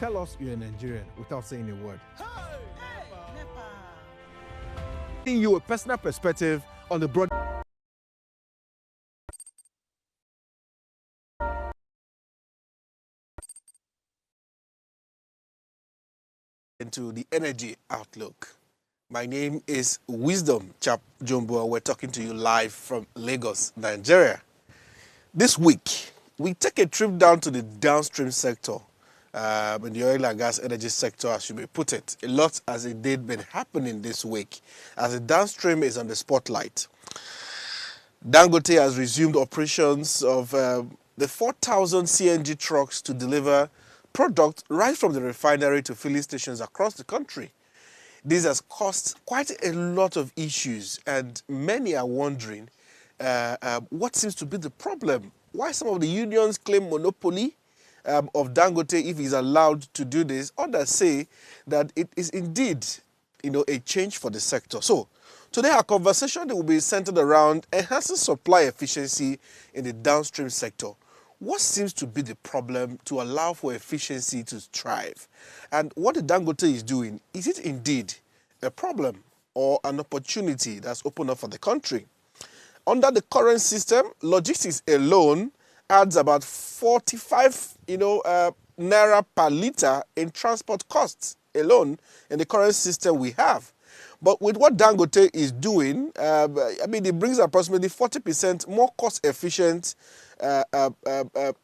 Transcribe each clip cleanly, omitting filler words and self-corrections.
Tell us you're a Nigerian without saying a word. Giving you a personal perspective on the broad into the energy outlook. My name is Wisdom Chap Jumbo, and we're talking to you live from Lagos, Nigeria. This week, we take a trip down to the downstream sector, in the oil and gas energy sector, as you may put it. A lot as it did been happening this week, as the downstream is on the spotlight. Dangote has resumed operations of the 4,000 CNG trucks to deliver product right from the refinery to filling stations across the country. This has caused quite a lot of issues, and many are wondering what seems to be the problem. Why some of the unions claim monopoly of Dangote if he's allowed to do this. Others say that it is indeed, a change for the sector. So today our conversation will be centered around enhancing supply efficiency in the downstream sector. What seems to be the problem to allow for efficiency to thrive? And what the Dangote is doing, is it indeed a problem or an opportunity that's opened up for the country? Under the current system, logistics alone adds about 45 naira per litre in transport costs alone in the current system we have. But with what Dangote is doing, it brings approximately 40% more cost-efficient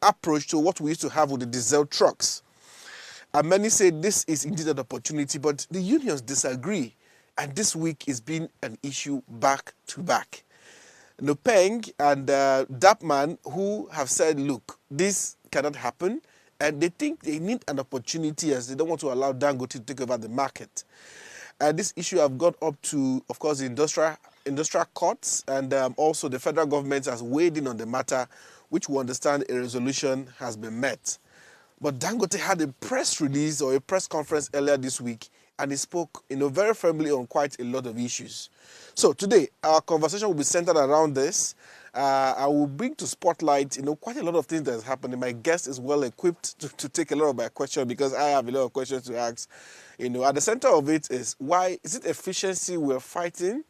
approach to what we used to have with the diesel trucks. And many say this is indeed an opportunity, but the unions disagree. And this week is been an issue back to back. Nupeng and Dapman, who have said, look, this cannot happen, and they think they need an opportunity as they don't want to allow Dangote to take over the market. And this issue have got up to, of course, the industrial courts, and also the federal government has weighed in on the matter, which we understand a resolution has been met. But Dangote had a press release or a press conference earlier this week, and he spoke, very firmly on quite a lot of issues. So today, our conversation will be centered around this. I will bring to spotlight, quite a lot of things that is happening. My guest is well equipped to take a lot of my questions because I have a lot of questions to ask. At the center of it is, why is it efficiency we're fighting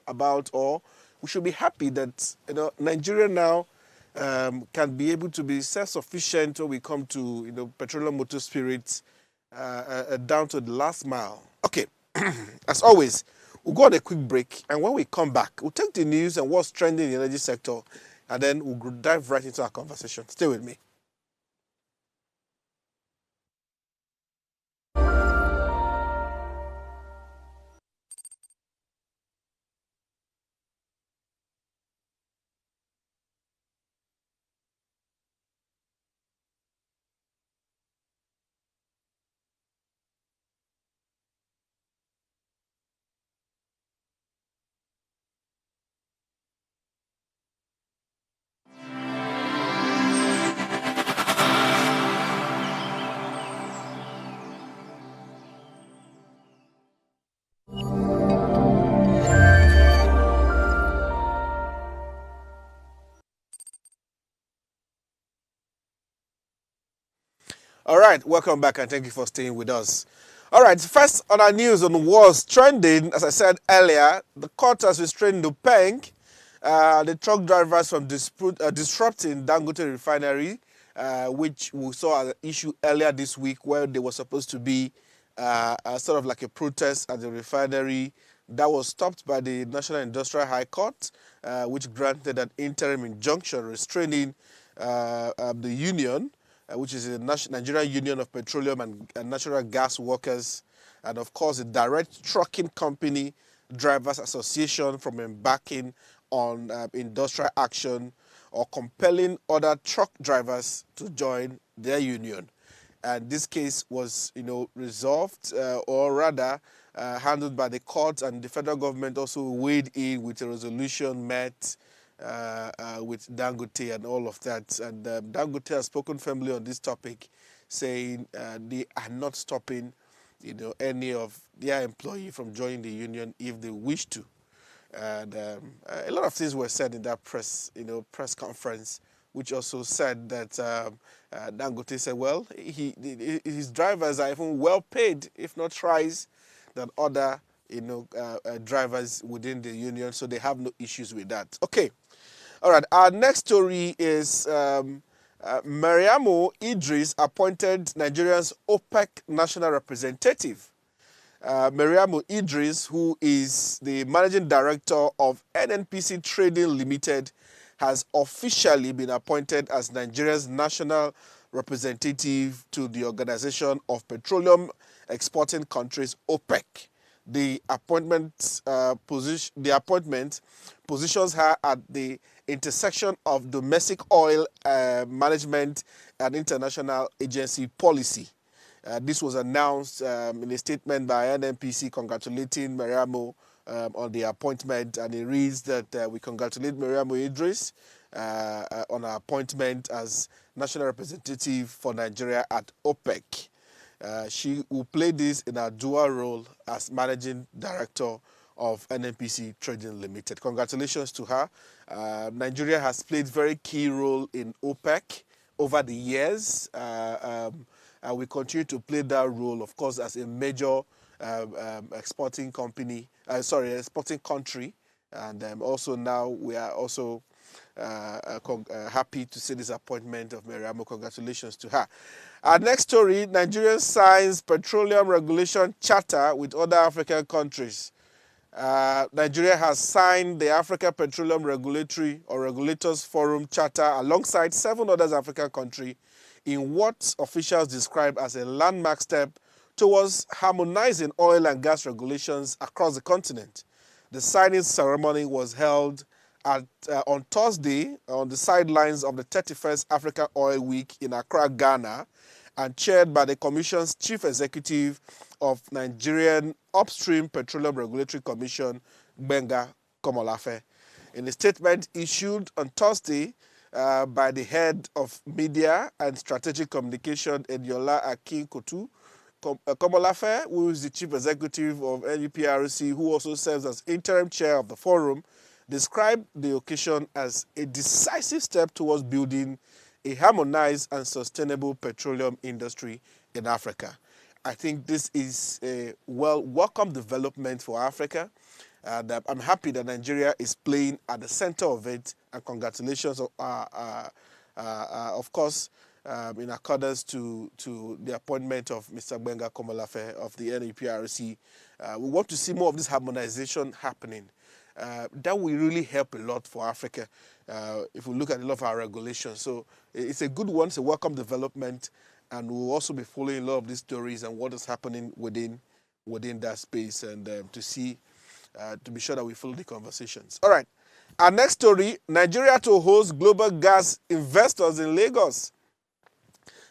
about, or we should be happy that Nigeria now can be able to be self-sufficient when we come to petroleum motor spirits down to the last mile. Okay, as always, we'll go on a quick break, and when we come back, we'll take the news and what's trending in the energy sector, and then we'll dive right into our conversation. Stay with me. All right, welcome back, and thank you for staying with us. All right, first on our news on what's trending, as I said earlier, the court has restrained Nupeng, the truck drivers from disrupting Dangote refinery, which we saw an issue earlier this week where they were supposed to be sort of like a protest at the refinery. That was stopped by the National Industrial High Court, which granted an interim injunction restraining the union, which is the Nigerian Union of Petroleum and Natural Gas Workers, and of course the Direct Trucking Company Drivers Association, from embarking on industrial action or compelling other truck drivers to join their union. And this case was, resolved, or rather handled by the court, and the federal government also weighed in with a resolution met with Dangote and all of that. And Dangote has spoken firmly on this topic, saying they are not stopping, any of their employee from joining the union if they wish to. And a lot of things were said in that press conference which also said that Dangote said, well, his drivers are even well paid, if not thrice, than other drivers within the union, so they have no issues with that. Okay, all right. Our next story is Mariamo Idris appointed Nigeria's OPEC national representative. Mariamo Idris, who is the managing director of NNPC Trading Limited, has officially been appointed as Nigeria's national representative to the Organization of Petroleum Exporting Countries, OPEC. The appointment positions her at the intersection of domestic oil management and international agency policy. This was announced in a statement by NNPC congratulating Mariamo on the appointment, and it reads that we congratulate Mariamo Idris on her appointment as national representative for Nigeria at OPEC. She will play this in a dual role as managing director of NNPC Trading Limited. Congratulations to her. Nigeria has played very key role in OPEC over the years. And we continue to play that role, of course, as a major exporting country. And also now we are also happy to see this appointment of Mariamo. Congratulations to her. Our next story, Nigeria signs petroleum regulation charter with other African countries. Nigeria has signed the Africa Petroleum Regulatory or Regulators Forum Charter alongside 7 other African countries in what officials describe as a landmark step towards harmonizing oil and gas regulations across the continent. The signing ceremony was held on Thursday on the sidelines of the 31st Africa Oil Week in Accra, Ghana, and chaired by the Commission's Chief Executive of Nigerian Upstream Petroleum Regulatory Commission, Gbenga Komolafe. In a statement issued on Thursday by the head of media and strategic communication, Eniola Akin-Kotu, Komolafe, who is the Chief Executive of NUPRC, who also serves as interim chair of the forum, described the occasion as a decisive step towards building a harmonized and sustainable petroleum industry in Africa. I think this is a welcome development for Africa. And I'm happy that Nigeria is playing at the center of it. And congratulations, of course, in accordance to the appointment of Mr. Gbenga Komolafe of the NUPRC. We want to see more of this harmonization happening. That will really help a lot for Africa if we look at a lot of our regulations. So it's a good one, it's a welcome development, and we'll also be following a lot of these stories and what is happening within that space, and to be sure that we follow the conversations. All right, our next story, Nigeria to host global gas investors in Lagos.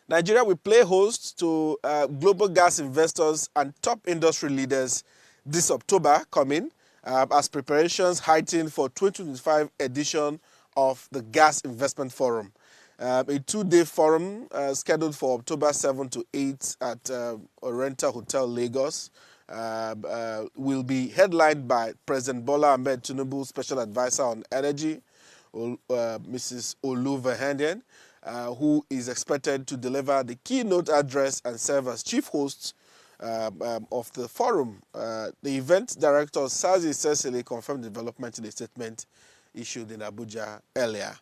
Nigeria will play host to global gas investors and top industry leaders this October coming, as preparations heighten for 2025 edition of the Gas Investment Forum. A 2-day forum scheduled for October 7 to 8 at Oriental Hotel, Lagos, will be headlined by President Bola Ahmed Tinubu, Special Advisor on Energy, Mrs. Olu Verhenden, who is expected to deliver the keynote address and serve as chief host of the forum. The event director, Sazi Cecily, confirmed the development in a statement issued in Abuja earlier.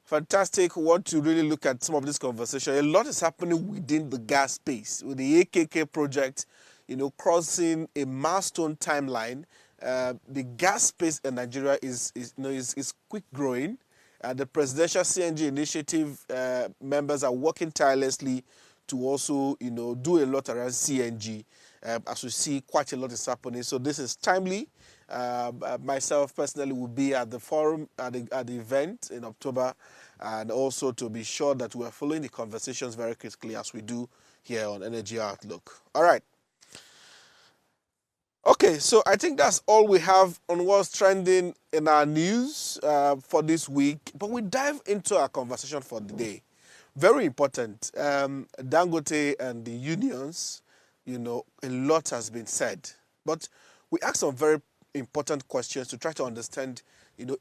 Fantastic. We want to really look at some of this conversation. A lot is happening within the gas space, with the AKK project, crossing a milestone timeline. The gas space in Nigeria is quick growing. The presidential CNG initiative members are working tirelessly to also, do a lot around CNG. As we see, quite a lot is happening. So this is timely. Myself personally will be at the forum, at the event in October, and also to be sure that we are following the conversations very critically as we do here on Energy Outlook. All right. Okay, so I think that's all we have on what's trending in our news for this week. But we dive into our conversation for the day. Very important. Dangote and the unions, a lot has been said. But we ask some very important questions to try to understand,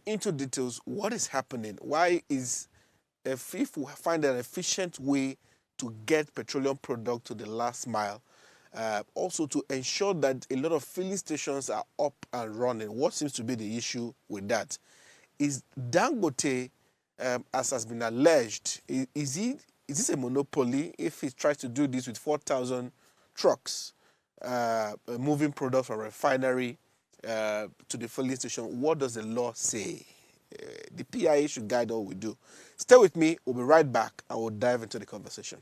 into details what is happening. Why is if we find an efficient way to get petroleum product to the last mile, also to ensure that a lot of filling stations are up and running. What seems to be the issue with that is Dangote, as has been alleged, is this a monopoly if he tries to do this with 4,000 trucks moving products from refinery to the filling station? What does the law say? The PIA should guide all we do. Stay with me. We'll be right back. I will dive into the conversation.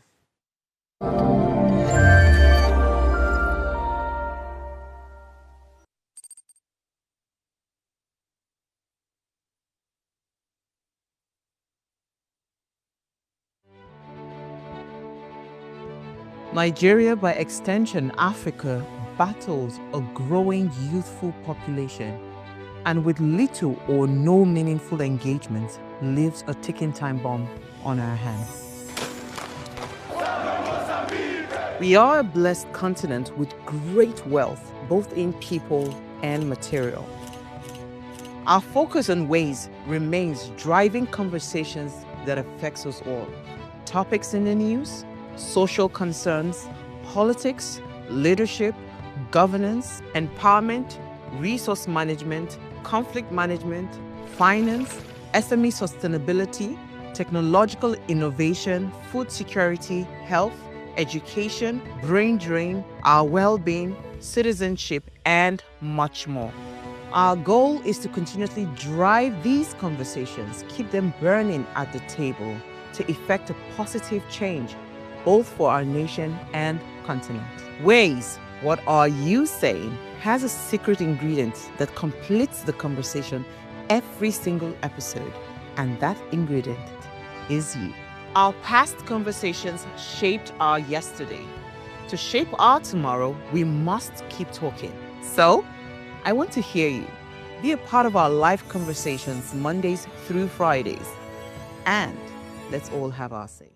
Nigeria, by extension Africa, battles a growing youthful population and with little or no meaningful engagement leaves a ticking time bomb on our hands. We are a blessed continent with great wealth, both in people and material. Our focus on ways remains driving conversations that affects us all. Topics in the news, social concerns, politics, leadership, governance, empowerment, resource management, conflict management, finance, SME sustainability, technological innovation, food security, health, education, brain drain, our well-being, citizenship, and much more. Our goal is to continuously drive these conversations, keep them burning at the table to effect a positive change, both for our nation and continent. Ways, what are you saying, has a secret ingredient that completes the conversation every single episode, and that ingredient is you. Our past conversations shaped our yesterday. To shape our tomorrow, we must keep talking. So, I want to hear you. Be a part of our live conversations Mondays through Fridays. And let's all have our say.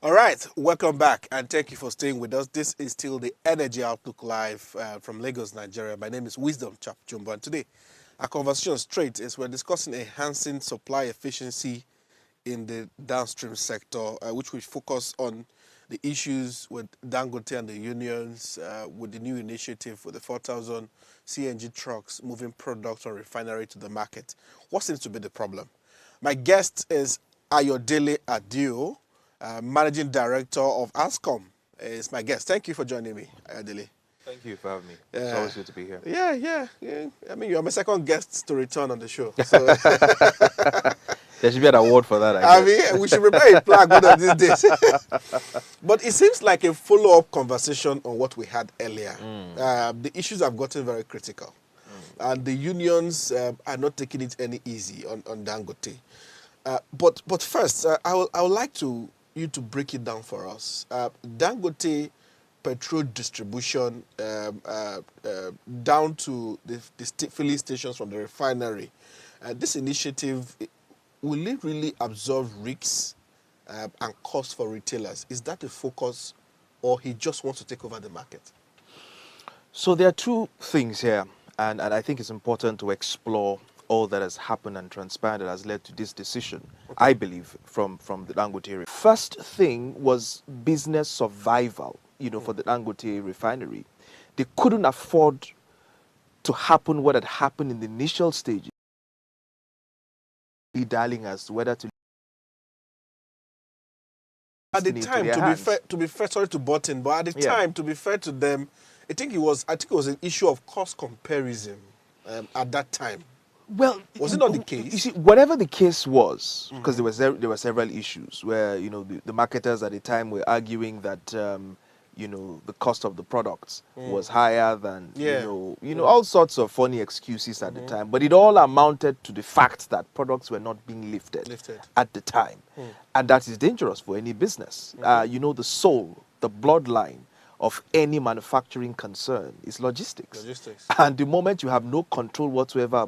All right, welcome back, and thank you for staying with us. This is still the Energy Outlook Live from Lagos, Nigeria. My name is Wisdom Chap Jumbo, and today our conversation straight is we're discussing enhancing supply efficiency in the downstream sector, which will focus on the issues with Dangote and the unions, with the new initiative with the 4,000 CNG trucks moving products from refinery to the market. What seems to be the problem? My guest is Ayodele Adio, Managing Director of ASCOM, is my guest. Thank you for joining me, Ayodele. Thank you for having me. It's always good to be here. Yeah. I mean, you're my second guest to return on the show. So There should be an award for that, I guess. I mean, we should prepare a flag one of these days. But it seems like a follow-up conversation on what we had earlier. The issues have gotten very critical. And the unions are not taking it any easy on Dangote. But first, I would like you to break it down for us. Dangote petrol distribution down to the filling stations from the refinery. This initiative, will it really absorb risks and costs for retailers? Is that the focus, or he just wants to take over the market? So there are two things here, and I think it's important to explore all that has happened and transpired that has led to this decision, I believe, from the Dangote area. First thing was business survival, for the Dangote refinery. They couldn't afford to happen what had happened in the initial stages. Darling as to whether to at the time, to be fair, sorry to butt in, but at the time, to be fair to them, I think it was an issue of cost comparison at that time. Well, was it not the case? You see, whatever the case was, because there were several issues where the marketers at the time were arguing that the cost of the products was higher than all sorts of funny excuses at the time. But it all amounted to the fact that products were not being lifted at the time, and that is dangerous for any business. The soul, the bloodline of any manufacturing concern is logistics. Logistics. And the moment you have no control whatsoever,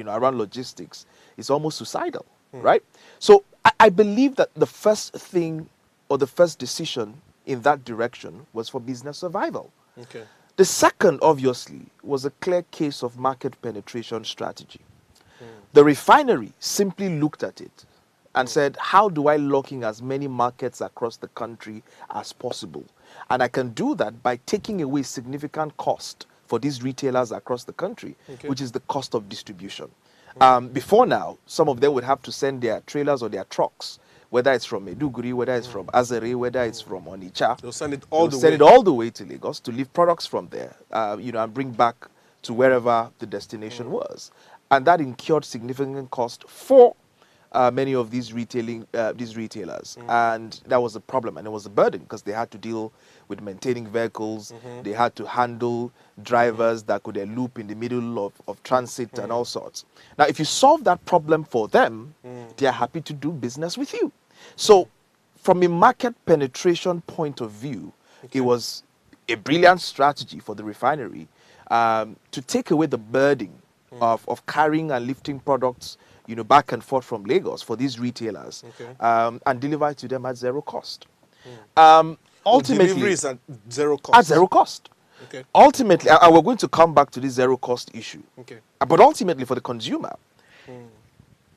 around logistics, it's almost suicidal, right? So I believe that the first thing or the first decision in that direction was for business survival. Okay. The second, obviously, was a clear case of market penetration strategy. The refinery simply looked at it and said, how do I lock in as many markets across the country as possible? And I can do that by taking away significant cost for these retailers across the country, which is the cost of distribution. Before now, some of them would have to send their trailers or their trucks, whether it's from Meduguri, whether it's from Azare, whether it's from Onitsha. They'll send it all the way. Send it all the way to Lagos to leave products from there, and bring back to wherever the destination was. And that incurred significant cost for many of these retailers. And that was a problem, and it was a burden because they had to deal with maintaining vehicles. They had to handle drivers that could elude in the middle of transit and all sorts. Now, if you solve that problem for them, they are happy to do business with you. So from a market penetration point of view, it was a brilliant strategy for the refinery to take away the burden of carrying and lifting products back and forth from Lagos for these retailers, and deliver it to them at zero cost. Ultimately, delivery is at zero cost. at zero cost. Okay. Ultimately, and we're going to come back to this zero cost issue. Okay. But ultimately, for the consumer,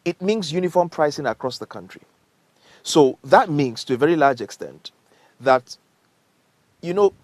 it means uniform pricing across the country. So that means, to a very large extent, that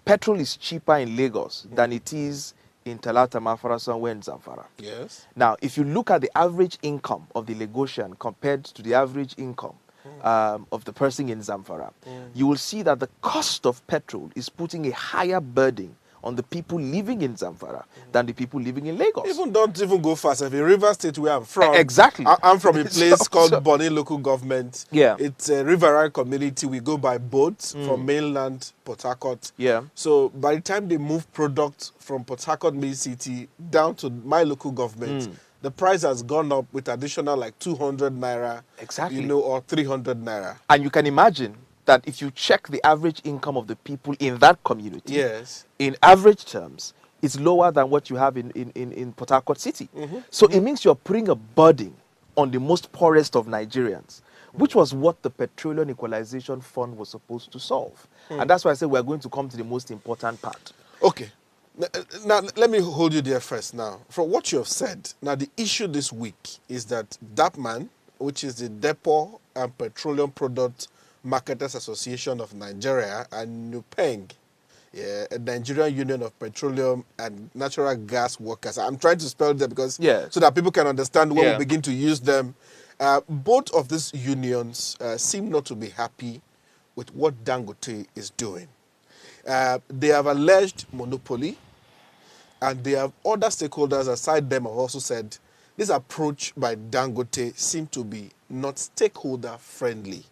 petrol is cheaper in Lagos than it is in Talata, Mafara, somewhere in Zamfara. Yes. Now, if you look at the average income of the Lagosian compared to the average income of the person in Zamfara, you will see that the cost of petrol is putting a higher burden on the people living in Zamfara than the people living in Lagos. Don't even go fast. If in River State, where I'm from, Exactly. I'm from a place called so- Bonny Local Government. Yeah. It's a riverine community. We go by boat from mainland Port Harcourt. Yeah. So by the time they move products from Port Harcourt main city down to my local government, the price has gone up with additional like 200 naira, Exactly. or 300 naira. And you can imagine that if you check the average income of the people in that community, Yes. in average terms, it's lower than what you have in Port Harcourt City. So it means you're putting a burden on the most poorest of Nigerians, which was what the Petroleum Equalization Fund was supposed to solve. And that's why I said we're going to come to the most important part. Okay. Now, let me hold you there first now. From what you have said, now the issue this week is that DAPMAN, which is the Depot and Petroleum Product Marketers Association of Nigeria, and NUPENG, a Nigerian Union of Petroleum and Natural Gas Workers. I'm trying to spell them because so that people can understand when we begin to use them. Both of these unions seem not to be happy with what Dangote is doing. They have alleged monopoly, and they have other stakeholders aside them have also said this approach by Dangote seems to be not stakeholder friendly.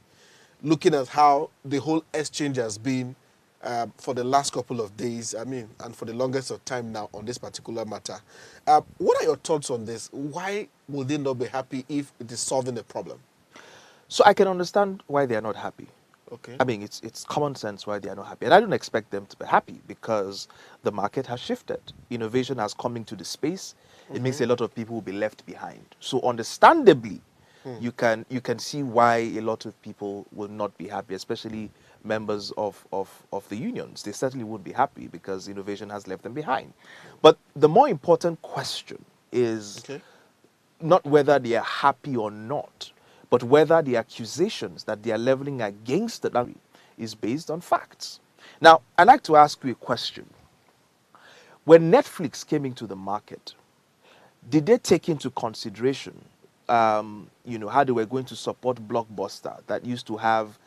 Looking at how the whole exchange has been for the last couple of days, and for the longest of time now on this particular matter. What are your thoughts on this? Why will they not be happy if it is solving a problem? So I can understand why they are not happy. Okay. It's common sense why they are not happy. And I don't expect them to be happy because the market has shifted. Innovation has come into the space. It makes a lot of people will be left behind. So understandably, you can see why a lot of people will not be happy, especially members of the unions. They certainly would be happy because innovation has left them behind. But the more important question is not whether they are happy or not, but whether the accusations that they are leveling against the Dangote is based on facts. Now, I'd like to ask you a question. When Netflix came into the market, did they take into consideration, how they were going to support Blockbuster that used to have,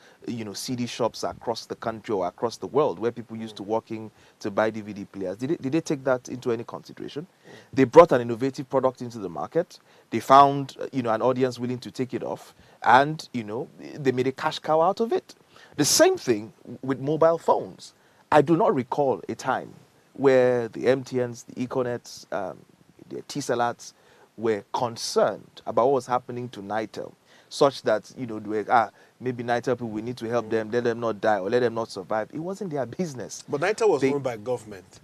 CD shops across the country or across the world where people used to walk in to buy DVD players? Did they take that into any consideration? They brought an innovative product into the market. They found, an audience willing to take it off, and, they made a cash cow out of it. The same thing with mobile phones. I do not recall a time where the MTNs, the Econets, the Etisalats were concerned about what was happening to Nitel. such that, you know, maybe Niger people, we need to help them, let them not die or let them not survive. It wasn't their business. But Niger was They- owned by government.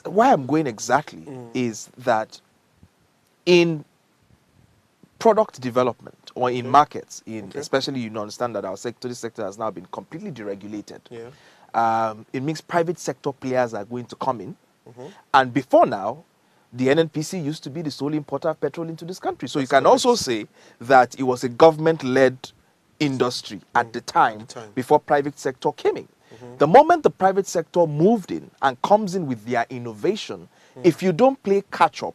why I'm going exactly is that in product development or in markets, especially, you know, understand that our sector, this sector has now been completely deregulated. Yeah. It means private sector players are going to come in. And before now, the NNPC used to be the sole importer of petrol into this country. So you can also say that it was a government-led industry at the time before private sector came in. The moment the private sector moved in and comes in with their innovation, if you don't play catch-up,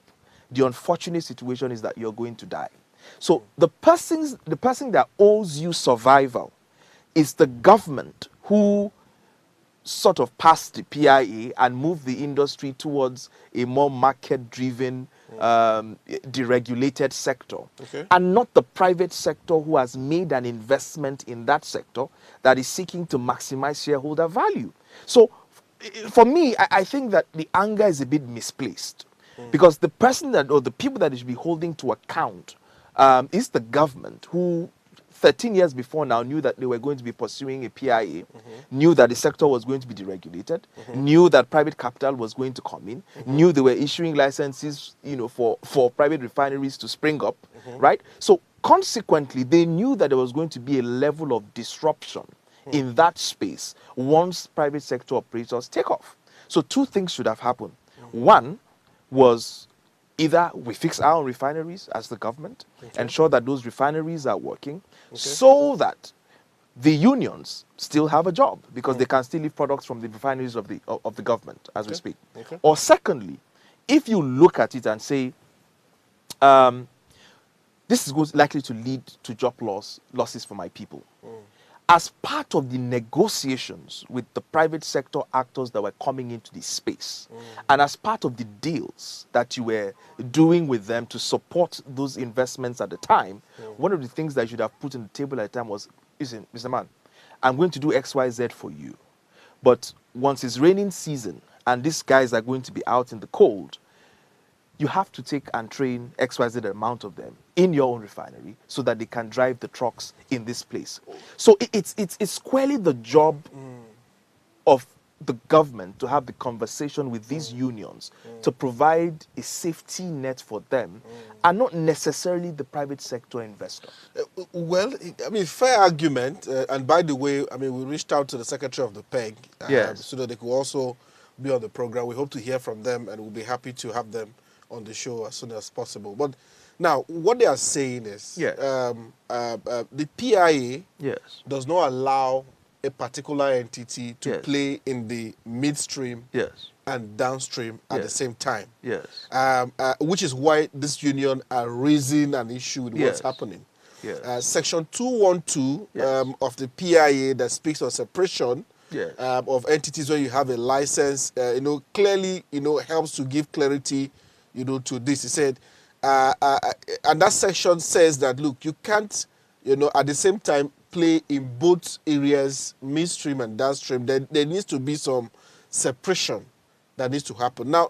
the unfortunate situation is that you're going to die. So the person that owes you survival is the government who sort of passed the PIA and moved the industry towards a more market-driven, deregulated sector. And not the private sector who has made an investment in that sector that is seeking to maximize shareholder value. So for me, I think that the anger is a bit misplaced. Because the person that, or the people that should be holding to account is the government, who 13 years before now knew that they were going to be pursuing a PIA, knew that the sector was going to be deregulated, knew that private capital was going to come in, knew they were issuing licenses, you know, for private refineries to spring up, right? So consequently, they knew that there was going to be a level of disruption in that space once private sector operators take off. So two things should have happened. One was either we fix our own refineries as the government, ensure that those refineries are working, so that the unions still have a job, because they can still leave products from the refineries of the government as we speak. Or secondly, if you look at it and say, this is likely to lead to job losses for my people. As part of the negotiations with the private sector actors that were coming into this space, and as part of the deals that you were doing with them to support those investments at the time, one of the things that you should have put on the table at the time was, listen, Mr. Man, I'm going to do X, Y, Z for you. But once it's raining season and these guys are going to be out in the cold, you have to take and train XYZ amount of them in your own refinery so that they can drive the trucks in this place. So it's squarely the job of the government to have the conversation with these unions to provide a safety net for them, and not necessarily the private sector investor. Well, I mean, fair argument. And by the way, I mean, we reached out to the secretary of the PEG so that they could also be on the program. We hope to hear from them, and we'll be happy to have them on the show as soon as possible. But now, what they are saying is the PIA does not allow a particular entity to play in the midstream and downstream at the same time. Which is why this union are raising an issue with what's happening. Section 212 of the PIA that speaks of separation of entities where you have a license, clearly, helps to give clarity, to this. He said, and that section says that, look, you can't, at the same time play in both areas, midstream and downstream. There needs to be some separation that needs to happen. Now,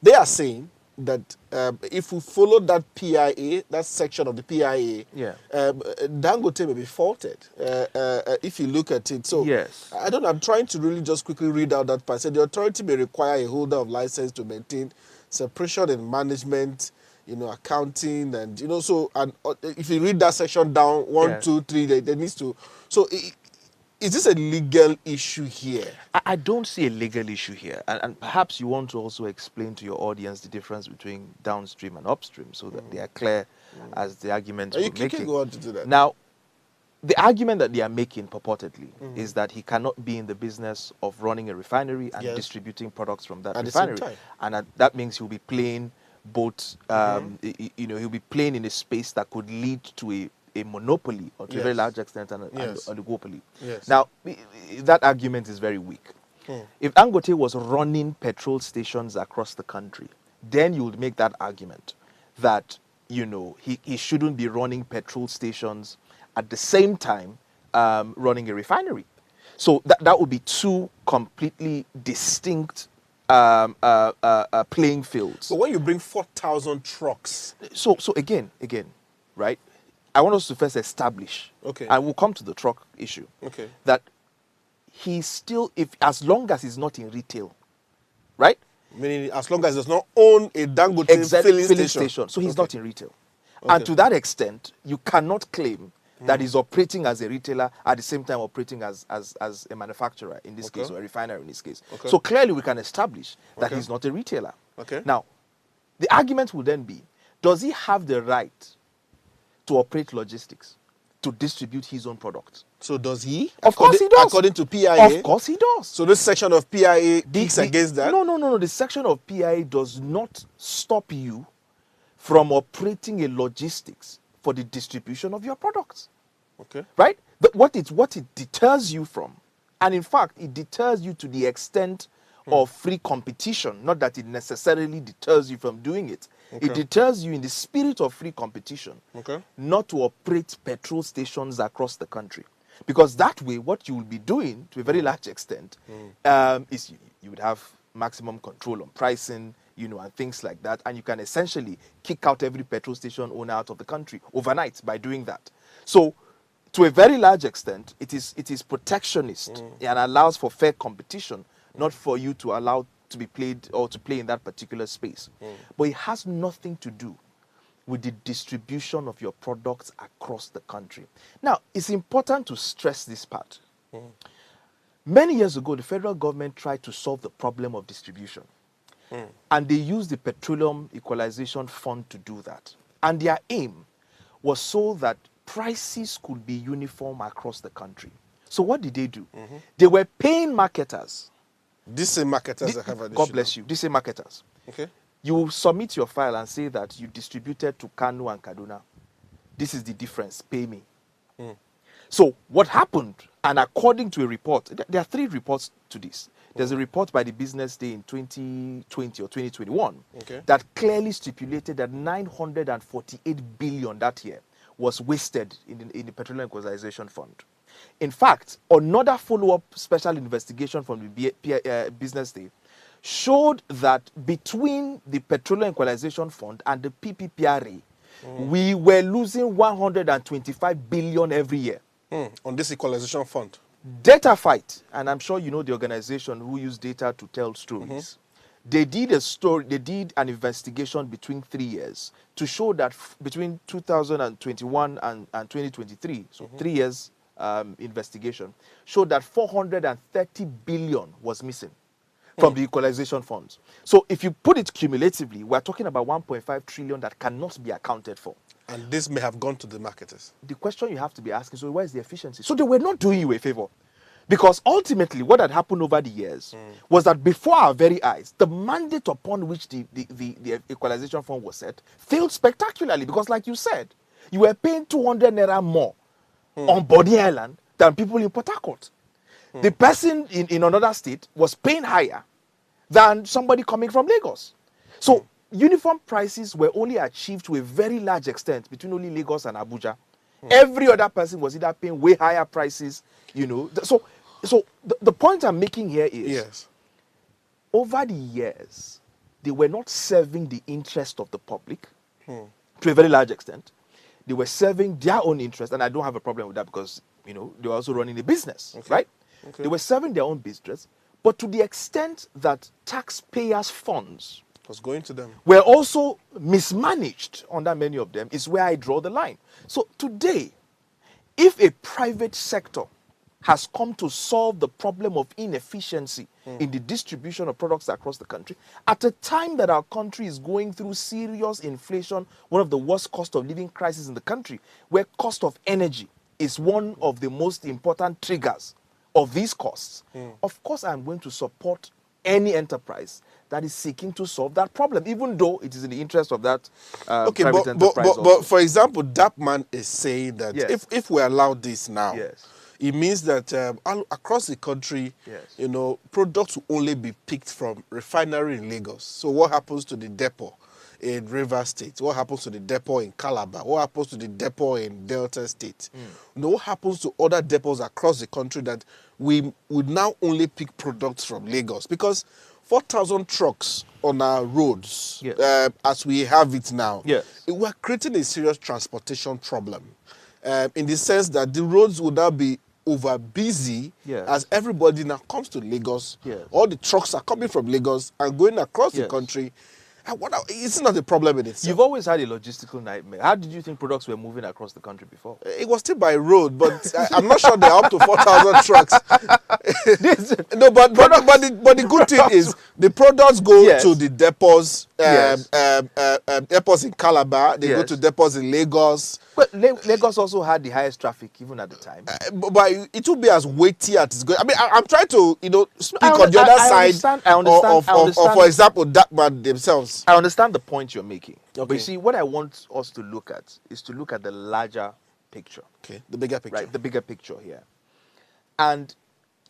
they are saying that if we follow that PIA, that section of the PIA, Dangote may be faulted if you look at it. So I don't know, I'm trying to really just quickly read out that part. So the authority may require a holder of license to maintain separation in management, accounting, and so, and if you read that section down, 1, 2, 3, there needs to. So is this a legal issue here? I don't see a legal issue here, and perhaps you want to also explain to your audience the difference between downstream and upstream, so that they are clear as the argument we're making. Can go on to do that. Now, the argument that they are making purportedly is that he cannot be in the business of running a refinery and distributing products from that refinery, and that means he'll be playing both. He'll be playing in a space that could lead to a monopoly, or to a very large extent an oligopoly. Now, that argument is very weak. If Dangote was running petrol stations across the country, then you would make that argument that he shouldn't be running petrol stations at the same time running a refinery. So that would be two completely distinct playing fields. But when you bring 4,000 trucks, so again, right? I want us to first establish, Okay. and we'll come to the truck issue, Okay. that he's still, if as long as he's not in retail, right? Meaning, as long as he does not own a Dangote Exact filling station. So he's Okay. not in retail. Okay. And to that extent, you cannot claim that he's operating as a retailer at the same time operating as a manufacturer in this case, or a refiner in this case. Okay. So clearly we can establish that Okay. he's not a retailer. Okay. Now, the argument would then be, does he have the right to operate logistics, to distribute his own products? So does he? Of course he does. According to PIA? Of course he does. So this section of PIA kicks against that? No. The section of PIA does not stop you from operating a logistics for the distribution of your products. Okay. Right? What it deters you from, and in fact, it deters you to the extent of free competition, not that it necessarily deters you from doing it. Okay. It deters you in the spirit of free competition, Okay. not to operate petrol stations across the country. Because that way, what you will be doing, to a very large extent, is you would have maximum control on pricing, and things like that. And you can essentially kick out every petrol station owner out of the country overnight by doing that. So, to a very large extent, it is protectionist and allows for fair competition, not for you to allow to be played or to play in that particular space. But it has nothing to do with the distribution of your products across the country. Now, it's important to stress this part. Many years ago, the federal government tried to solve the problem of distribution. And they used the Petroleum Equalization Fund to do that. And their aim was so that prices could be uniform across the country. So what did they do? They were paying marketers. These same marketers that have additional. God bless you. These same marketers. Okay. You submit your file and say that you distributed to Kano and Kaduna. This is the difference. Pay me. So what happened, and according to a report, there are 3 reports to this. There's a report by the Business Day in 2020 or 2021 that clearly stipulated that 948 billion that year was wasted in the Petroleum Equalization Fund. In fact, another follow-up special investigation from the Business Day showed that between the Petroleum Equalization Fund and the PPPRA, we were losing 125 billion every year. On this equalization fund. Data Fight, and I'm sure you know the organization who use data to tell stories. They did an investigation between 3 years to show that between 2021 and 2023, so 3 years investigation, showed that 430 billion was missing from the equalization funds. So if you put it cumulatively, we're talking about 1.5 trillion that cannot be accounted for. And this may have gone to the marketers. The question you have to be asking, so where is the efficiency? So they were not doing you a favor. Because ultimately, what had happened over the years was that before our very eyes, the mandate upon which the equalization fund was set failed spectacularly. Because like you said, you were paying 200 naira more on Body Island than people in Port Harcourt. The person in another state was paying higher than somebody coming from Lagos. So uniform prices were only achieved to a very large extent between only Lagos and Abuja. Every other person was either paying way higher prices, So the point I'm making here is, over the years, they were not serving the interest of the public to a very large extent. They were serving their own interest, and I don't have a problem with that because, they were also running a business, right? They were serving their own business, but to the extent that taxpayers' funds Was going to them. were also mismanaged under many of them is where I draw the line. So today, if a private sector has come to solve the problem of inefficiency in the distribution of products across the country, at a time that our country is going through serious inflation, one of the worst cost of living crises in the country, where cost of energy is one of the most important triggers of these costs, of course I'm going to support any enterprise that is seeking to solve that problem, even though it is in the interest of that private enterprise. But for example, that man is saying that Yes. if we allow this now, Yes. it means that all across the country, Yes. products will only be picked from refinery in Lagos. So what happens to the depot in Rivers State? What happens to the depot in Calabar? What happens to the depot in Delta State? What happens to other depots across the country that we would now only pick products from Lagos? Because 4,000 trucks on our roads Yes. as we have it now, Yes. we're creating a serious transportation problem in the sense that the roads would now be over busy Yes. as everybody now comes to Lagos. Yes. All the trucks are coming from Lagos and going across the Yes. country. And it's not a problem in itself. You've always had a logistical nightmare. How did you think products were moving across the country before? It was still by road, but I'm not sure they're up to 4,000 trucks. No, but the good thing is the products go Yes. to the depots, Yes. depots in Calabar. They go Yes. to depots in Lagos. But Lagos also had the highest traffic even at the time. But it will be as weighty as it's going. I mean, I'm trying to speak I on the other side I understand. of, for example, Dakman themselves. I understand the point you're making. But Okay. you see, what I want us to look at is to look at the larger picture. Okay, the bigger picture. Right, the bigger picture here. And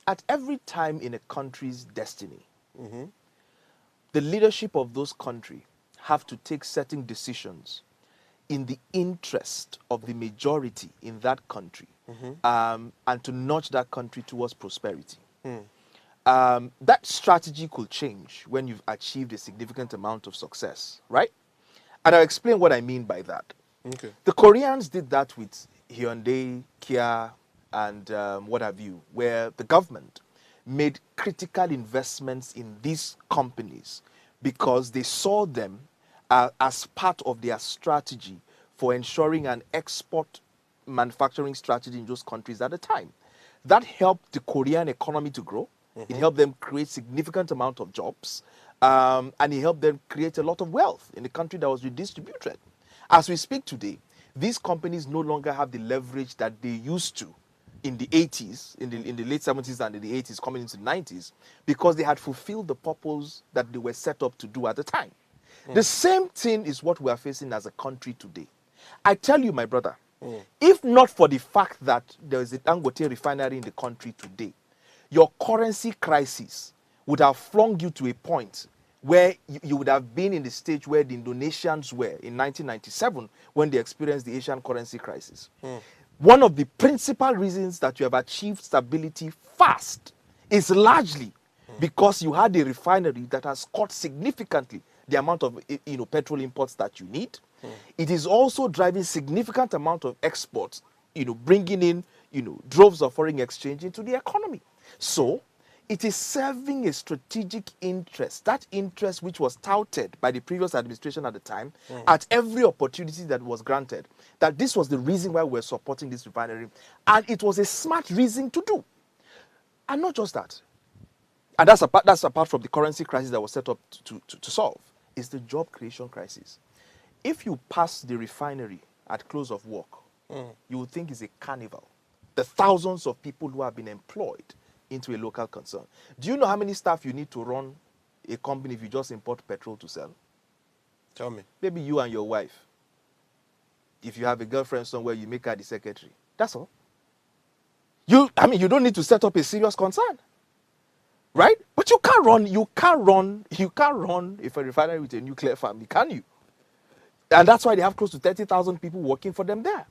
at every time in a country's destiny, the leadership of those countries have to take certain decisions in the interest of the majority in that country, and to nudge that country towards prosperity. That strategy could change when you've achieved a significant amount of success, right? And I'll explain what I mean by that. Okay. The Koreans did that with Hyundai, Kia, and what have you, where the government made critical investments in these companies because they saw them as part of their strategy for ensuring an export manufacturing strategy in those countries at the time. That helped the Korean economy to grow. It helped them create significant amount of jobs, and it helped them create a lot of wealth in the country that was redistributed. As we speak today, these companies no longer have the leverage that they used to in the 80s, in the late 70s and in the 80s, coming into the 90s, because they had fulfilled the purpose that they were set up to do at the time. The same thing is what we are facing as a country today. I tell you, my brother, if not for the fact that there is a Dangote refinery in the country today, your currency crisis would have flung you to a point where you would have been in the stage where the Indonesians were in 1997 when they experienced the Asian currency crisis. One of the principal reasons that you have achieved stability fast is largely because you had a refinery that has cut significantly the amount of petrol imports that you need. It is also driving significant amount of exports, bringing in droves of foreign exchange into the economy. So it is serving a strategic interest, that interest which was touted by the previous administration at the time at every opportunity that was granted, that this was the reason why we're supporting this refinery. And it was a smart reason to do. And not just that. And that's apart from the currency crisis that was set up to solve, is the job creation crisis. If you pass the refinery at close of work, you would think it's a carnival. The thousands of people who have been employed into a local concern. Do you know how many staff you need to run a company if you just import petrol to sell? Tell me. Maybe you and your wife. If you have a girlfriend somewhere, you make her the secretary. That's all. You don't need to set up a serious concern. Right? But you can't run if a refinery with a nuclear family, can you? And that's why they have close to 30,000 people working for them there.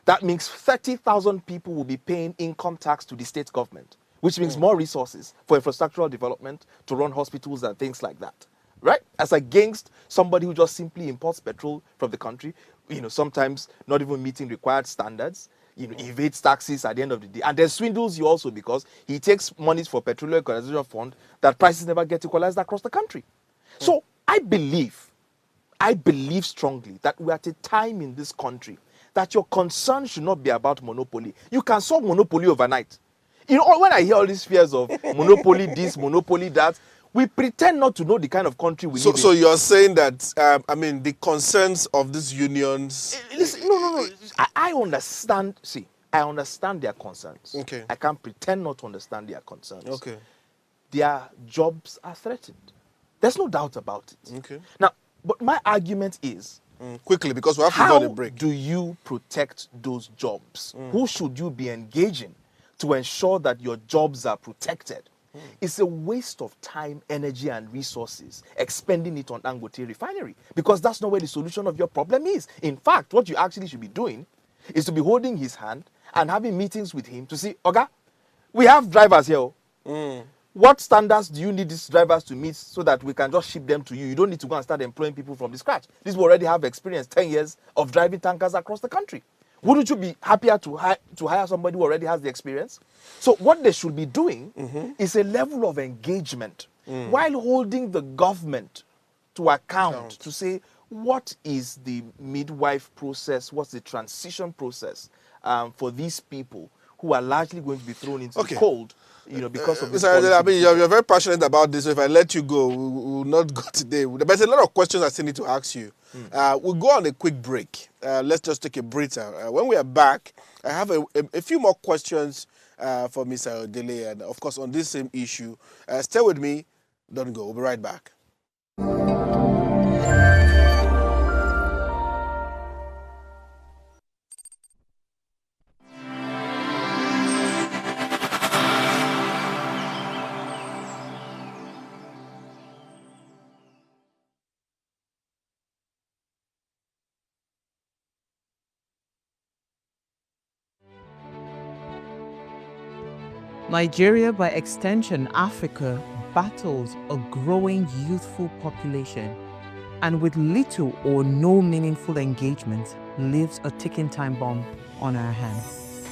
That means 30,000 people will be paying income tax to the state government, which means more resources for infrastructural development, to run hospitals and things like that. Right? As against somebody who just simply imports petrol from the country, sometimes not even meeting required standards, evades taxes at the end of the day. And then swindles you also because he takes monies for Petroleum Equalization Fund that prices never get equalized across the country. So I believe strongly that we're at a time in this country that your concern should not be about monopoly. You can solve monopoly overnight. When I hear all these fears of monopoly this, monopoly that, we pretend not to know the kind of country we live in. So you're saying that, the concerns of these unions... Listen, no. I understand. See, I understand their concerns. Okay. I can't pretend not to understand their concerns. Okay. Their jobs are threatened. There's no doubt about it. Okay. Now, but my argument is... Quickly, because we have to go how on a break. do you protect those jobs? Who should you be engaging to ensure that your jobs are protected? It's a waste of time, energy, and resources expending it on Dangote refinery, because that's not where the solution of your problem is. In fact, what you actually should be doing is to be holding his hand and having meetings with him to see, Oga, we have drivers here. What standards do you need these drivers to meet so that we can just ship them to you? You don't need to go and start employing people from the scratch. These will already have experience, 10 years of driving tankers across the country. Wouldn't you be happier to hire somebody who already has the experience? So what they should be doing is a level of engagement while holding the government to account to say, what is the midwife process? What's the transition process for these people who are largely going to be thrown into the cold, because of this Mr. policy I mean, decision? you're very passionate about this, so if I let you go, we will not go today. There's a lot of questions I still need to ask you. We'll go on a quick break. Let's just take a breather. When we are back, I have a few more questions for Mr. Odele, and of course, on this same issue. Stay with me. Don't go. We'll be right back. Nigeria, by extension Africa, battles a growing youthful population, and with little or no meaningful engagement, lives a ticking time bomb on our hands.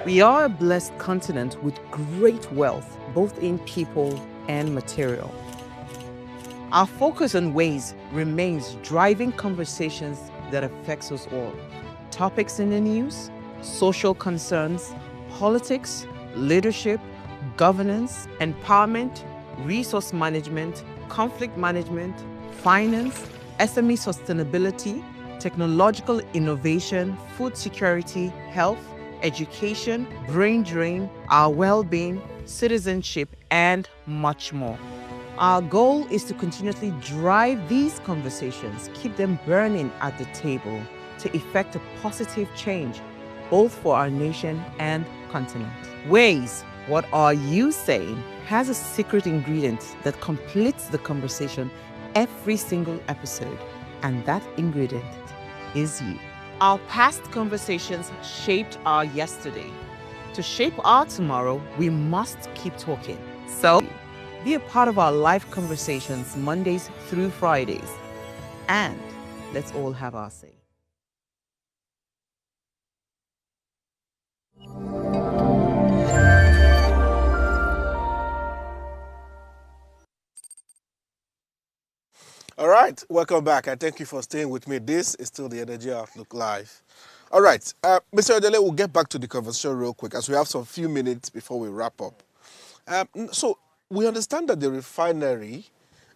We are a blessed continent with great wealth, both in people and material. Our focus on ways remains driving conversations that affects us all. Topics in the news, social concerns, politics, leadership, governance, empowerment, resource management, conflict management, finance, SME sustainability, technological innovation, food security, health, education, brain drain, our well-being, citizenship, and much more. Our goal is to continuously drive these conversations, keep them burning at the table to effect a positive change, both for our nation and continent. Ways, what are you saying, has a secret ingredient that completes the conversation every single episode, and that ingredient is you. Our past conversations shaped our yesterday. To shape our tomorrow, we must keep talking. So, be a part of our live conversations Mondays through Fridays. And let's all have our say. All right, welcome back, and thank you for staying with me. This is still the Energy Outlook Live. All right, Mr. Odele, we'll get back to the conversation real quick as we have some few minutes before we wrap up. So we understand that the refinery,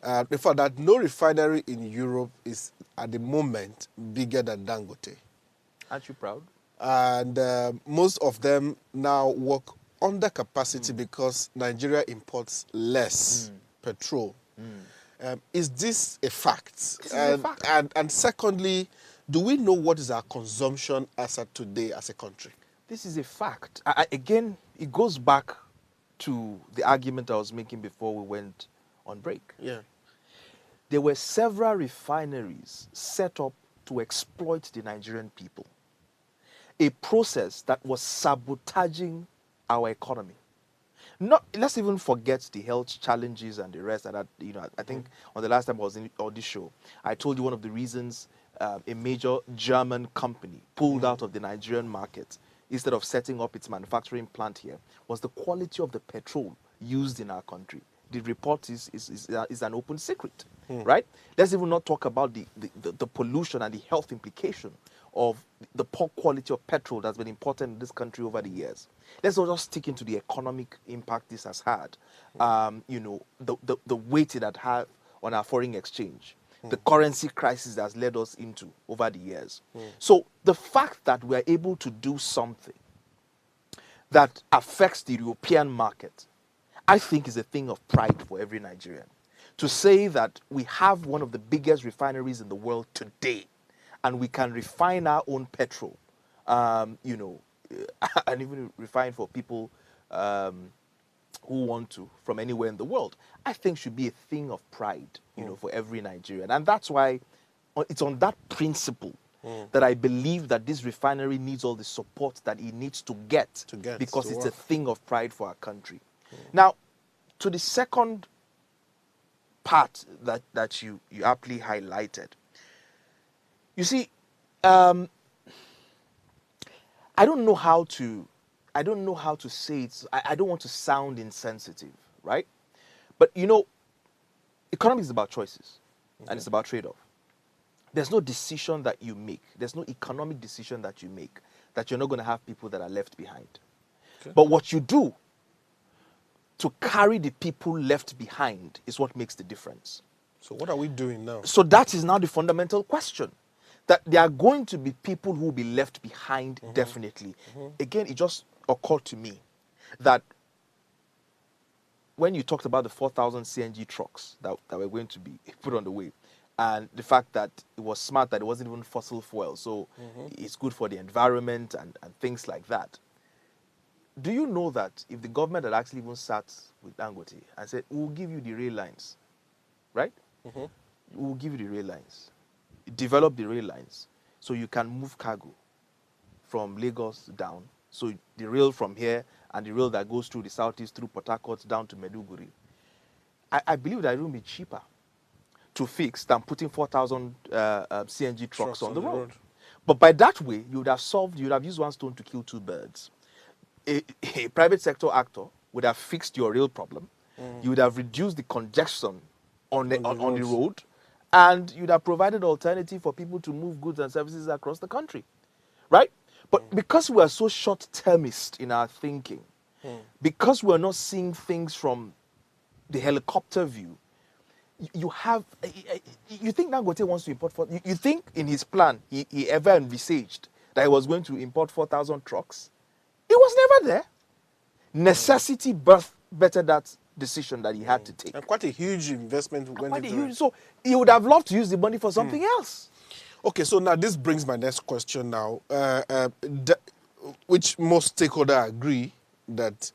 in fact, that no refinery in Europe is at the moment bigger than Dangote. Aren't you proud? And most of them now work under capacity because Nigeria imports less petrol. Is this a fact? This is a fact. And secondly, do we know what is our consumption as of today as a country? This is a fact. Again, it goes back to the argument I was making before we went on break. Yeah. There were several refineries set up to exploit the Nigerian people. A process that was sabotaging our economy. Let's even forget the health challenges and the rest. And I think on the last time I was on this show, I told you one of the reasons a major German company pulled out of the Nigerian market instead of setting up its manufacturing plant here was the quality of the petrol used in our country. The report is an open secret, right? Let's even not talk about the pollution and the health implication of the poor quality of petrol that's been imported in this country over the years. Let's not just stick into the economic impact this has had. The weight it had on our foreign exchange, the currency crisis that's led us into over the years. So the fact that we are able to do something that affects the European market, I think is a thing of pride for every Nigerian. To say that we have one of the biggest refineries in the world today, and we can refine our own petrol, and even refine for people who want to from anywhere in the world, I think should be a thing of pride, for every Nigerian. And that's why it's on that principle that I believe that this refinery needs all the support that it needs to get, because it's a thing of pride for our country. Now, to the second part that you aptly highlighted, you see, I don't know how to say it. I don't want to sound insensitive, right? But economics is about choices, and it's about trade-off. There's no decision that you make. There's no economic decision that you make that you're not going to have people that are left behind. Okay. But what you do to carry the people left behind is what makes the difference. So what are we doing now? So that is now the fundamental question. That there are going to be people who will be left behind, definitely. Again, it just occurred to me that when you talked about the 4,000 CNG trucks that were going to be put on the way, and the fact that it was smart that it wasn't even fossil fuel, so it's good for the environment and things like that. Do you know that if the government had actually even sat with Dangote and said, we'll give you the rail lines, right? We'll give you the rail lines. Develop the rail lines so you can move cargo from Lagos down. So the rail from here and the rail that goes through the southeast, through Port Harcourt down to Maiduguri. I believe that it will be cheaper to fix than putting 4,000 CNG trucks on the road. But by that way, you would have used one stone to kill two birds. A private sector actor would have fixed your rail problem. You would have reduced the congestion on the road, and you'd have provided alternative for people to move goods and services across the country, right? But because we are so short-termist in our thinking, because we're not seeing things from the helicopter view, you think Dangote wants to import you think in his plan he ever envisaged that he was going to import 4,000 trucks? It was never there. Necessity bettered that decision that he had to take. And quite a huge investment went into it. So he would have loved to use the money for something else. Okay, so now this brings my next question now, which most stakeholders agree that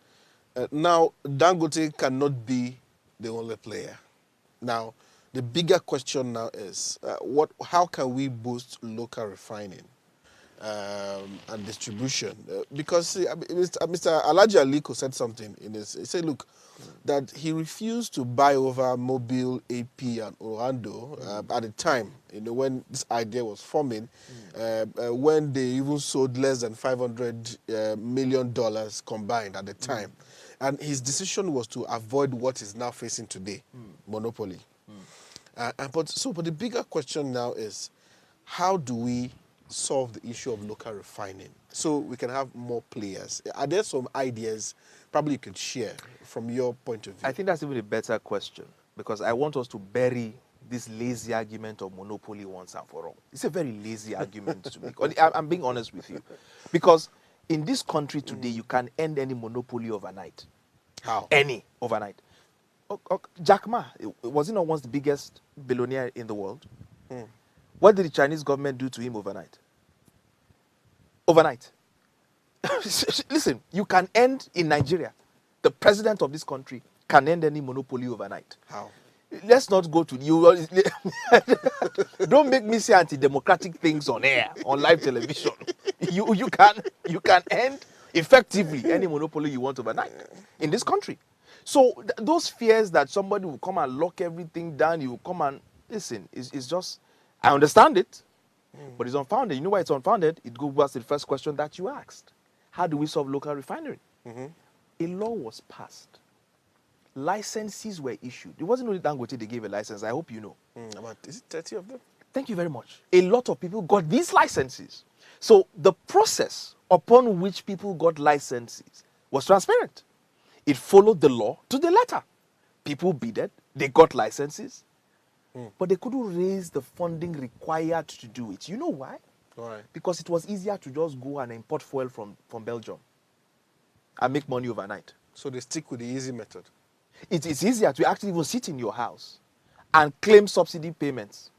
now Dangote cannot be the only player. Now, the bigger question now is, how can we boost local refining and distribution? Because Mr. Alhaji Aliko said something he said, look, that he refused to buy over Mobile, AP, and Orlando at the time, when this idea was forming, when they even sold less than $500 million combined at the time. And his decision was to avoid what is now facing today, monopoly. But the bigger question now is, how do we solve the issue of local refining so we can have more players? Are there some ideas probably you could share from your point of view? I think that's even a better question, because I want us to bury this lazy argument of monopoly once and for all. It's a very lazy argument to make. I'm being honest with you. Because in this country today, you can end any monopoly overnight. How? Any overnight. Jack Ma, was he not once the biggest billionaire in the world? What did the Chinese government do to him overnight? Overnight. Listen, you can end in Nigeria. The president of this country can end any monopoly overnight. How? Let's not go to you. Don't make me say anti-democratic things on air, on live television. You can end effectively any monopoly you want overnight in this country. So those fears that somebody will come and lock everything down, you will come and listen, is just, I understand it, but it's unfounded. You know why it's unfounded? It goes back to the first question that you asked. How do we solve local refinery? A law was passed. Licenses were issued. It wasn't only Dangote they gave a license. I hope you know. Is it 30 of them? Thank you very much. A lot of people got these licenses. So the process upon which people got licenses was transparent. It followed the law to the letter. People bidded, they got licenses, but they couldn't raise the funding required to do it. You know why? Why? Because it was easier to just go and import fuel from Belgium and make money overnight. So they stick with the easy method. It's easier to actually even sit in your house and claim subsidy payments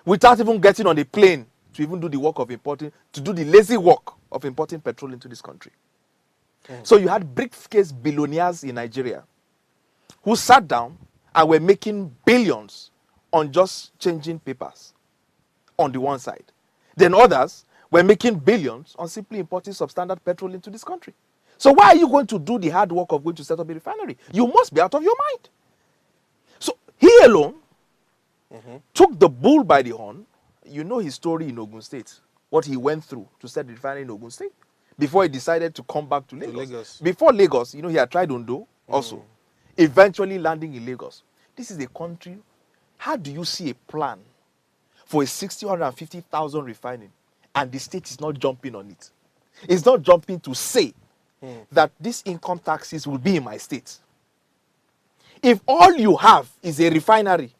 without even getting on a plane to even do the work of importing, to do the lazy work of importing petrol into this country. So you had briefcase billionaires in Nigeria who sat down and were making billions on just changing papers on the one side. Then others were making billions on simply importing substandard petrol into this country. So why are you going to do the hard work of going to set up a refinery? You must be out of your mind. So he alone took the bull by the horn. You know his story in Ogun State, what he went through to set the refinery in Ogun State before he decided to come back to Lagos. Before Lagos, he had tried Ondo also, eventually landing in Lagos. This is a country. How do you see a plan for a 650,000 refining and the state is not jumping on it? It's not jumping to say that these income taxes will be in my state. If all you have is a refinery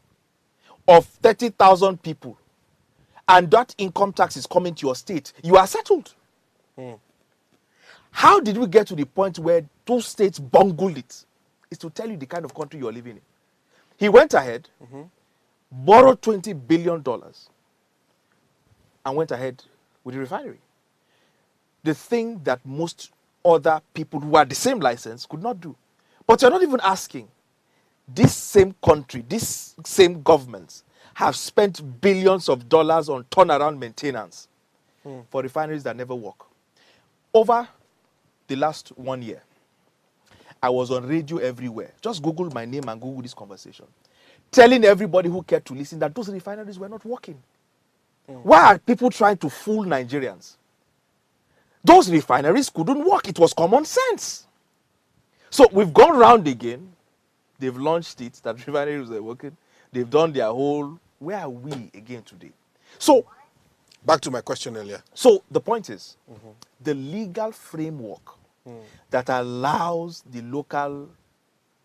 of 30,000 people and that income tax is coming to your state, you are settled. How did we get to the point where those states bungled it? Is to tell you the kind of country you're living in. He went ahead, borrowed $20 billion, and went ahead with the refinery. The thing that most other people who had the same license could not do. But you're not even asking. This same country, this same governments have spent billions of dollars on turnaround maintenance for refineries that never work. Over the last 1 year, I was on radio everywhere. Just Google my name and Google this conversation. Telling everybody who cared to listen that those refineries were not working. Why are people trying to fool Nigerians? Those refineries couldn't work. It was common sense. So we've gone round again. They've launched it, that refineries are working. They've done their whole... Where are we again today? So... Back to my question earlier. So the point is, the legal framework that allows the local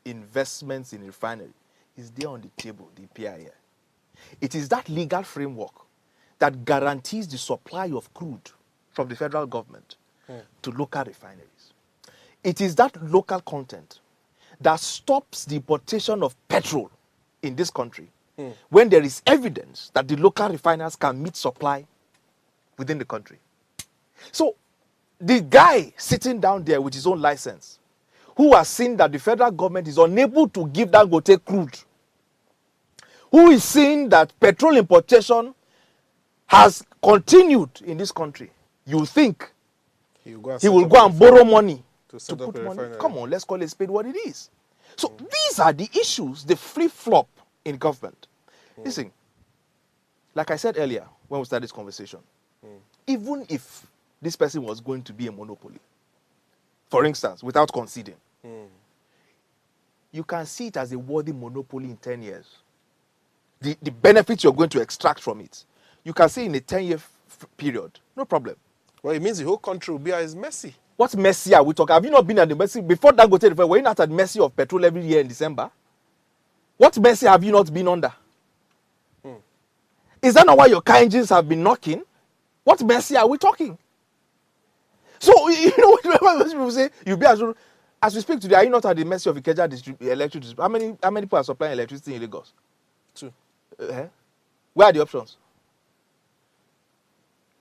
investments in refinery is there on the table, the PIA. It is that legal framework that guarantees the supply of crude from the federal government to local refineries. It is that local content that stops the importation of petrol in this country when there is evidence that the local refiners can meet supply within the country. So the guy sitting down there with his own license, who has seen that the federal government is unable to give Dangote crude, who is seeing that petrol importation has continued in this country, you think he will go and borrow money to put money? Come on, let's call a spade what it is. So these are the issues, the flip-flop in government. Listen, like I said earlier when we started this conversation, even if this person was going to be a monopoly, for instance, without conceding, you can see it as a worthy monopoly in 10 years. The benefits you're going to extract from it, you can see in a 10-year period, no problem. Well, it means the whole country will be at its mercy. What mercy are we talking? Have you not been at the mercy? Before Dangote, were you not at the mercy of petrol every year in December? What mercy have you not been under? Is that not why your car engines have been knocking? What mercy are we talking? So, you know what most people say? You be as we speak today, are you not at the mercy of Ikeja electric distribution? How many people are supplying electricity in Lagos? 2. Where are the options?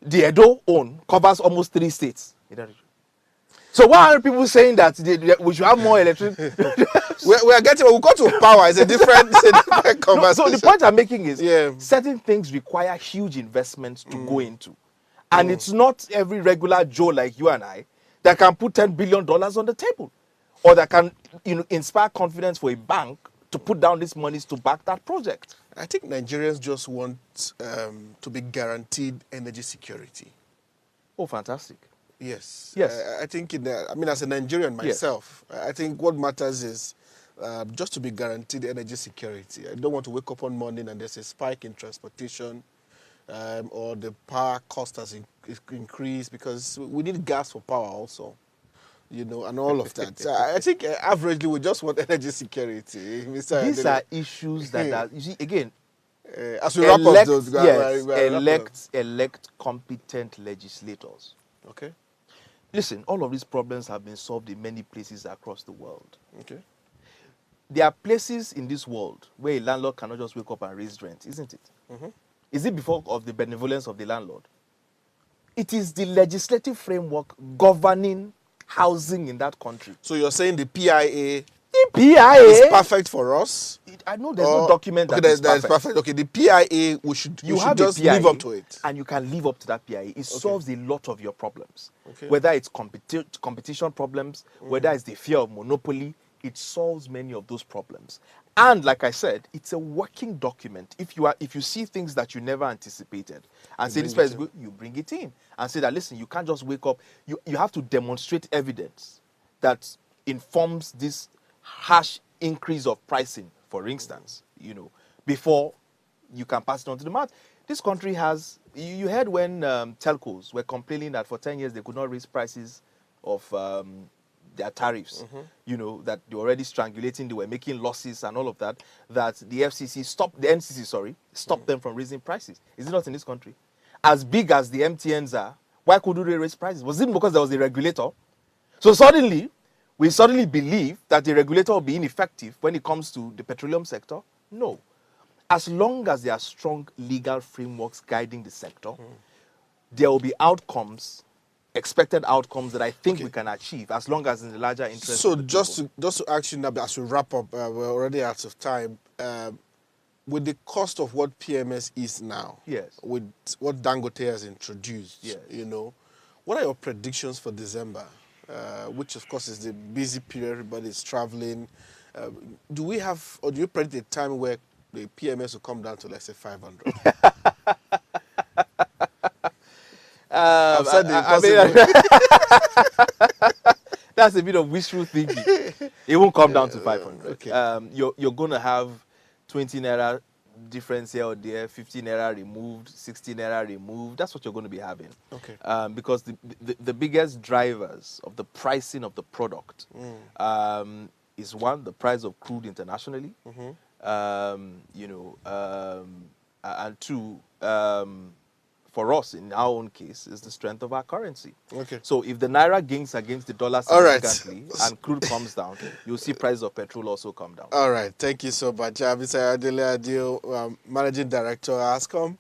The Edo own covers almost 3 states. So why are people saying that we should have more electric? we are getting, we'll go to power. It's a different conversation. No, so the point I'm making is certain things require huge investments to go into. And it's not every regular Joe like you and I that can put $10 billion on the table, or that can inspire confidence for a bank to put down these monies to back that project. I think Nigerians just want to be guaranteed energy security. Oh, fantastic. Yes. Yes. I think, as a Nigerian myself, I think what matters is just to be guaranteed energy security. I don't want to wake up one morning and there's a spike in transportation, or the power cost has increased, because we need gas for power also, and all of that. I think averagely we just want energy security. These are issues that are, you see, again, as we wrap up those, elect competent legislators. Okay. Listen, all of these problems have been solved in many places across the world. Okay. There are places in this world where a landlord cannot just wake up and raise rent, isn't it? Is it because of the benevolence of the landlord? It is the legislative framework governing housing in that country. So you're saying the PIA... The PIA is perfect for us. I know there's no document okay, that is there's perfect. Okay, the PIA, we should Have a just PIA, live up to it. and you can live up to that PIA. It solves a lot of your problems. Okay. Whether it's competition problems, whether it's the fear of monopoly, it solves many of those problems. And like I said, it's a working document. If you see things that you never anticipated and say this place is good, you bring it in and say that, listen, you can't just wake up. You have to demonstrate evidence that informs this harsh increase of pricing, for instance, before you can pass it on to the market. This country has, you heard when telcos were complaining that for 10 years they could not raise prices of their tariffs, that they were already strangulating, they were making losses and all of that, that the NCC stopped them from raising prices. Is it not in this country? As big as the MTNs are, why couldn't they raise prices? Was it because there was a regulator? So we suddenly believe that the regulator will be ineffective when it comes to the petroleum sector? No. As long as there are strong legal frameworks guiding the sector, there will be expected outcomes that I think we can achieve, as long as in the larger interest. So of the just people. to actually now, as we wrap up, we're already out of time. With the cost of what PMS is now, Yes. with what Dangote has introduced, Yes. what are your predictions for December? Which of course is the busy period, everybody's traveling. Do you predict a time where the PMS will come down to, let's say, 500? I've said the impossible. That's a bit of wishful thinking. It won't come down to 500. Okay. You're going to have 20 naira difference here or there, 15 naira removed, 16 naira removed. That's what you're going to be having. Okay. Because the biggest drivers of the pricing of the product is, one, the price of crude internationally, and two, for us, in our own case, is the strength of our currency. Okay. So if the naira gains against the dollar All right. significantly and crude comes down, you'll see price of petrol also come down. All right. Thank you so much. Mr. Adele Adio, Managing Director, ASCOM.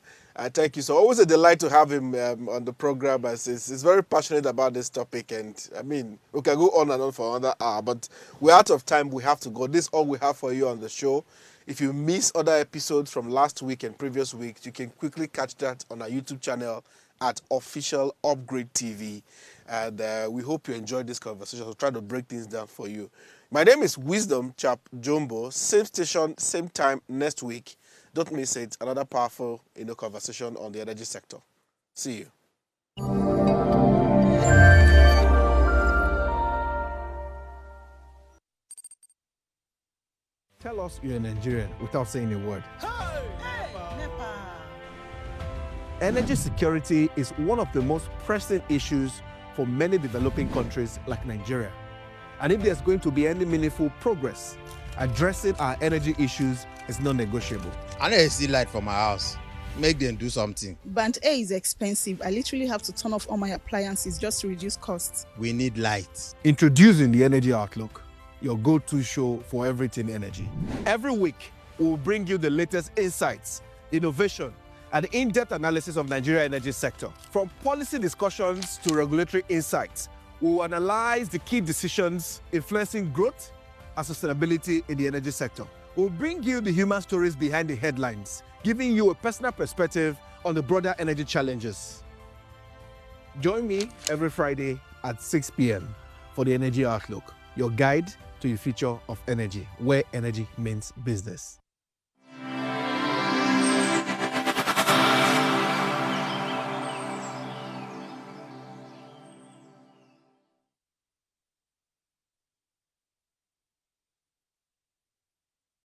Thank you. So always a delight to have him on the program, as he's very passionate about this topic. And I mean, we can go on and on for another hour, but we're out of time. We have to go. This is all we have for you on the show. If you miss other episodes from last week and previous weeks, you can quickly catch that on our YouTube channel at Official Upgrade TV. And we hope you enjoyed this conversation. We'll try to break things down for you. My name is Wisdom Chap Jumbo. Same station, same time next week. Don't miss it. Another powerful conversation on the energy sector. See you. Tell us you're a Nigerian without saying a word. Energy security is one of the most pressing issues for many developing countries like Nigeria. And if there's going to be any meaningful progress, addressing our energy issues is non-negotiable. I know see light from my house. Make them do something. Band A is expensive. I literally have to turn off all my appliances just to reduce costs. We need light. Introducing the Energy Outlook, your go-to show for everything energy. Every week, we'll bring you the latest insights, innovation, and in-depth analysis of Nigeria's energy sector. From policy discussions to regulatory insights, we'll analyze the key decisions influencing growth and sustainability in the energy sector. We'll bring you the human stories behind the headlines, giving you a personal perspective on the broader energy challenges. Join me every Friday at 6 p.m. for the Energy Outlook, your guide to the future of energy, where energy means business.